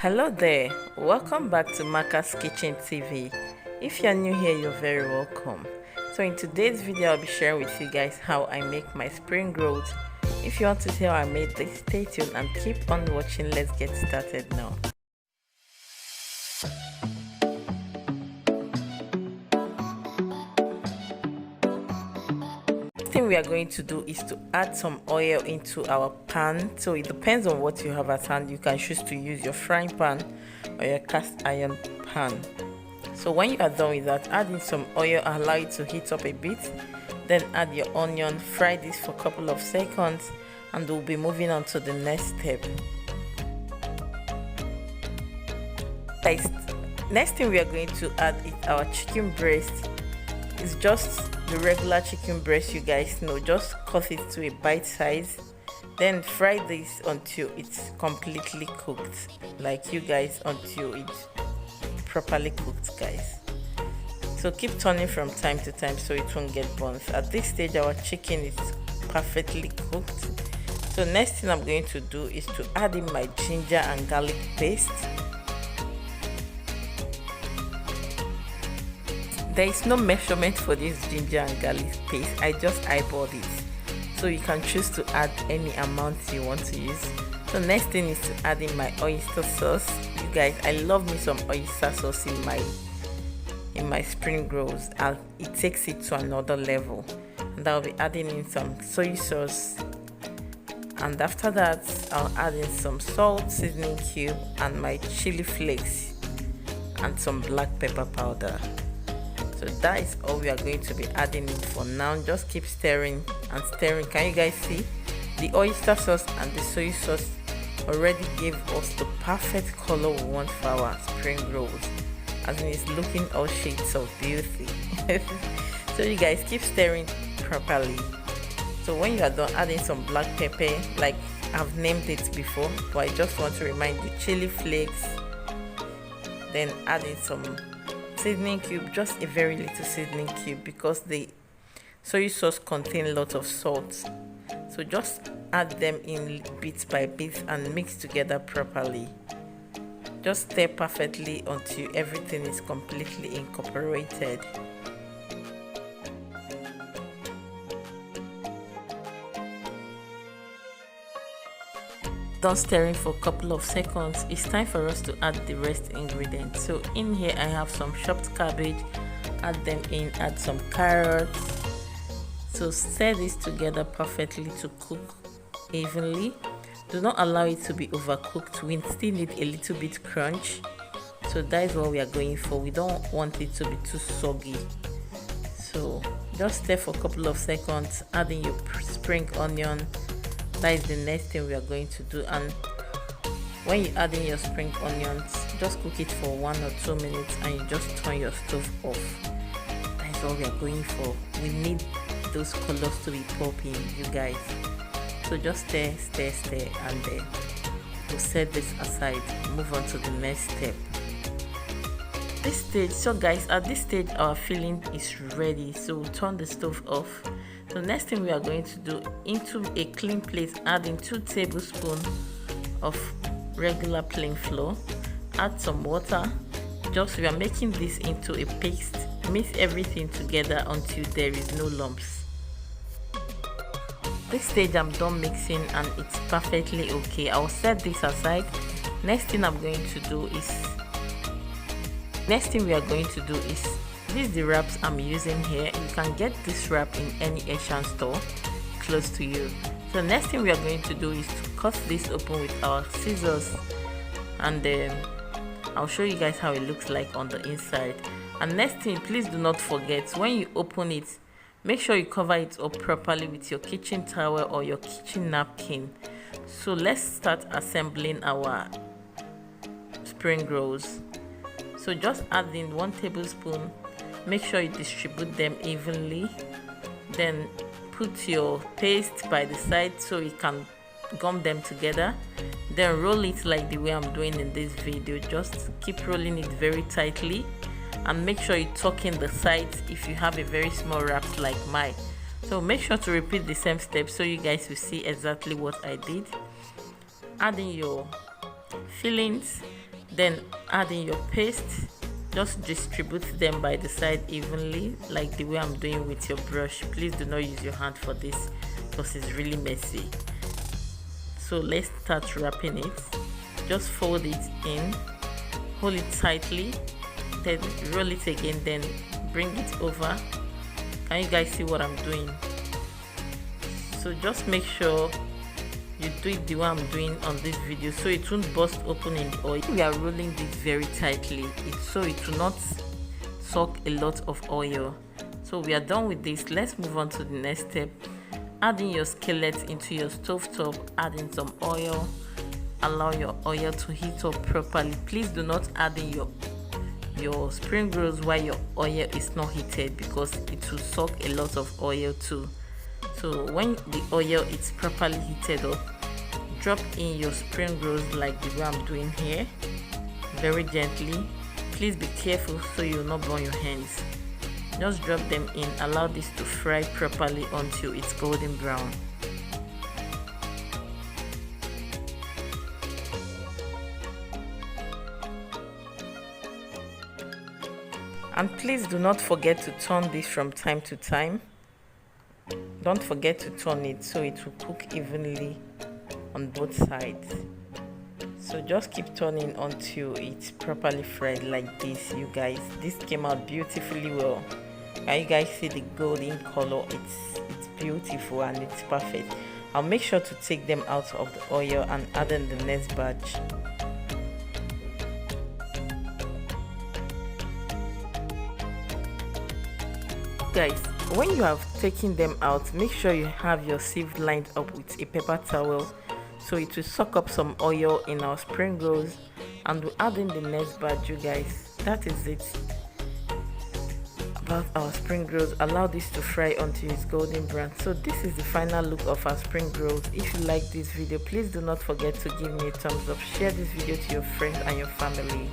Hello there, welcome back to Maka's Kitchen TV. If you're new here, you're very welcome. So in today's video, I'll be sharing with you guys how I make my spring rolls. If you want to see how I made this, stay tuned and keep on watching. Let's get started now. Thing we are going to do is to add some oil into our pan. So it depends on what you have at hand. You can choose to use your frying pan or your cast iron pan. So when you are done with that, add in some oil, allow it to heat up a bit, then add your onion, fry this for a couple of seconds, and we'll be moving on to the next step. Guys, next thing we are going to add is our chicken breast. It's just the regular chicken breast, you guys know. Just cut it to a bite size, then fry this until it's completely cooked, like you guys, until it's properly cooked, guys. So keep turning from time to time so it won't get burnt. At this stage, our chicken is perfectly cooked. So next thing I'm going to do is to add in my ginger and garlic paste. There is no measurement for this ginger and garlic paste. I just eyeballed it. So you can choose to add any amount you want to use. So next thing is to add in my oyster sauce. You guys, I love me some oyster sauce in my spring rolls, and it takes it to another level. And I'll be adding in some soy sauce. And after that, I'll add in some salt, seasoning cube, and my chili flakes, and some black pepper powder. So that is all we are going to be adding in for now. Just keep stirring and stirring. Can you guys see? The oyster sauce and the soy sauce already gave us the perfect color we want for our spring rolls. As in, it's looking all shades of beauty. So you guys keep stirring properly. So when you are done, adding some black pepper, like I've named it before, but I just want to remind you, chili flakes. Then adding some seasoning cube, just a very little seasoning cube, because the soy sauce contains lots of salt. So just add them in bit by bit and mix together properly. Just stir perfectly until everything is completely incorporated. Done stirring for a couple of seconds, it's time for us to add the rest ingredients. So in here I have some chopped cabbage, add them in, add some carrots. So stir this together perfectly to cook evenly. Do not allow it to be overcooked. We still need a little bit crunch. So that is what we are going for. We don't want it to be too soggy. So just stir for a couple of seconds, add in your spring onion. That is the next thing we are going to do. And when you add in your spring onions, just cook it for 1 or 2 minutes and you just turn your stove off. That is what we are going for. We need those colors to be popping, you guys. So just stir, and then we'll set this aside, move on to the next step. This stage, so guys, at this stage our filling is ready, so we'll turn the stove off. So next thing we are going to do, into a clean plate, add in 2 tablespoons of regular plain flour, add some water. Just we are making this into a paste. Mix everything together until there is no lumps. This stage I'm done mixing and it's perfectly okay. I'll set this aside. Next thing we are going to do is this is the wraps I'm using here. You can get this wrap in any Asian store close to you. So next thing we are going to do is to cut this open with our scissors, and then I'll show you guys how it looks like on the inside. And next thing, please do not forget, when you open it, make sure you cover it up properly with your kitchen towel or your kitchen napkin. So let's start assembling our spring rolls. So just add in 1 tablespoon. Make sure you distribute them evenly. Then put your paste by the side so you can gum them together. Then roll it like the way I'm doing in this video. Just keep rolling it very tightly, and make sure you tuck in the sides if you have a very small wrap like mine. So make sure to repeat the same steps so you guys will see exactly what I did. Add in your fillings, Then add in your paste. Just distribute them by the side evenly, like the way I'm doing with your brush. Please do not use your hand for this because it's really messy. So let's start wrapping it. Just fold it in, hold it tightly, then roll it again, then bring it over. Can you guys see what I'm doing? So just make sure you do it the way I'm doing on this video so it won't burst open in the oil. We are rolling this very tightly so it will not suck a lot of oil. So we are done with this. Let's move on to the next step. Add in your skillet into your stove top, add in some oil, allow your oil to heat up properly. Please do not add in your spring rolls while your oil is not heated because it will suck a lot of oil too. So when the oil is properly heated up, drop in your spring rolls like the way I'm doing here, very gently. Please be careful so you will not burn your hands. Just drop them in, allow this to fry properly until it's golden brown. And please do not forget to turn this from time to time. Don't forget to turn it so it will cook evenly on both sides. So just keep turning until it's properly fried like this, you guys. This came out beautifully well. Can you guys see the golden color? It's beautiful and it's perfect. I'll make sure to take them out of the oil and add in the next batch. Guys, when you have taken them out, make sure you have your sieve lined up with a paper towel so it will suck up some oil in our spring rolls, and we'll add in the next batch, you guys. That is it about our spring rolls. Allow this to fry until it's golden brown. So this is the final look of our spring rolls. If you like this video, please do not forget to give me a thumbs up, share this video to your friends and your family.